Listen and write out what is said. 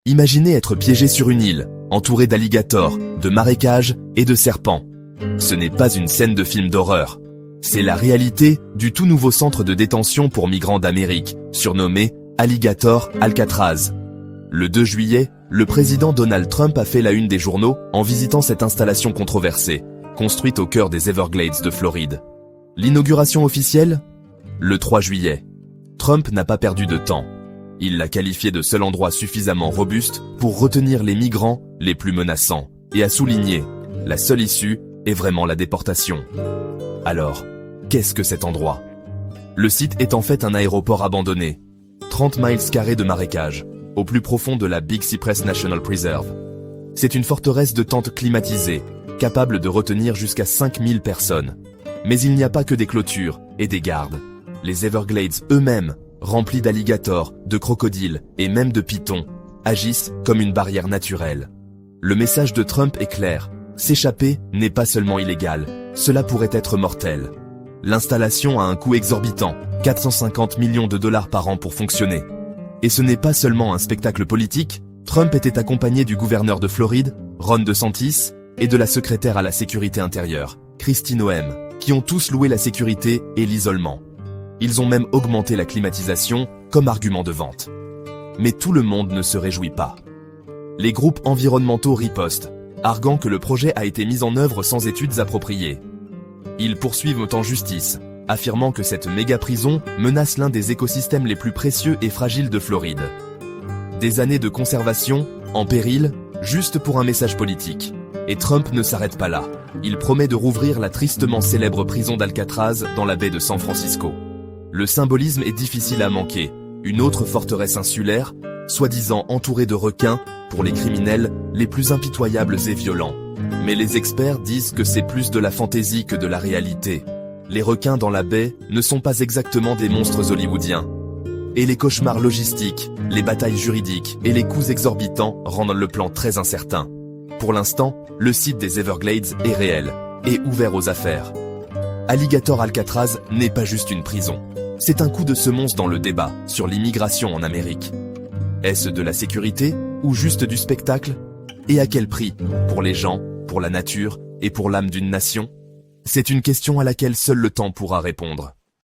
Imaginez être piégé sur une île, entouré d'alligators, de marécages et de serpents. Ce n'est pas une scène de film d'horreur. C'est la réalité du tout nouveau centre de détention pour migrants d'Amérique, surnommé Alligator Alcatraz. Le 2 juillet, le président Donald Trump a fait la une des journaux en visitant cette installation controversée, construite au cœur des Everglades de Floride. L'inauguration officielle? Le 3 juillet. Trump n'a pas perdu de temps. Il l'a qualifié de seul endroit suffisamment robuste pour retenir les migrants les plus menaçants et a souligné « La seule issue est vraiment la déportation ». Alors, qu'est-ce que cet endroit? Le site est en fait un aéroport abandonné, 30 miles carrés de marécages, au plus profond de la Big Cypress National Preserve. C'est une forteresse de tentes climatisées, capable de retenir jusqu'à 5000 personnes. Mais il n'y a pas que des clôtures et des gardes. Les Everglades eux-mêmes, remplis d'alligators, de crocodiles et même de pythons, agissent comme une barrière naturelle. Le message de Trump est clair. S'échapper n'est pas seulement illégal, cela pourrait être mortel. L'installation a un coût exorbitant, 450 millions de dollars par an pour fonctionner. Et ce n'est pas seulement un spectacle politique, Trump était accompagné du gouverneur de Floride, Ron DeSantis, et de la secrétaire à la sécurité intérieure, Kristi Noem, qui ont tous loué la sécurité et l'isolement. Ils ont même augmenté la climatisation comme argument de vente. Mais tout le monde ne se réjouit pas. Les groupes environnementaux ripostent, arguant que le projet a été mis en œuvre sans études appropriées. Ils poursuivent en justice, affirmant que cette méga-prison menace l'un des écosystèmes les plus précieux et fragiles de Floride. Des années de conservation, en péril, juste pour un message politique. Et Trump ne s'arrête pas là. Il promet de rouvrir la tristement célèbre prison d'Alcatraz dans la baie de San Francisco. Le symbolisme est difficile à manquer. Une autre forteresse insulaire, soi-disant entourée de requins, pour les criminels les plus impitoyables et violents. Mais les experts disent que c'est plus de la fantaisie que de la réalité. Les requins dans la baie ne sont pas exactement des monstres hollywoodiens. Et les cauchemars logistiques, les batailles juridiques et les coûts exorbitants rendent le plan très incertain. Pour l'instant, le site des Everglades est réel et ouvert aux affaires. Alligator Alcatraz n'est pas juste une prison. C'est un coup de semonce dans le débat sur l'immigration en Amérique. Est-ce de la sécurité ou juste du spectacle? Et à quel prix? Pour les gens, pour la nature et pour l'âme d'une nation? C'est une question à laquelle seul le temps pourra répondre.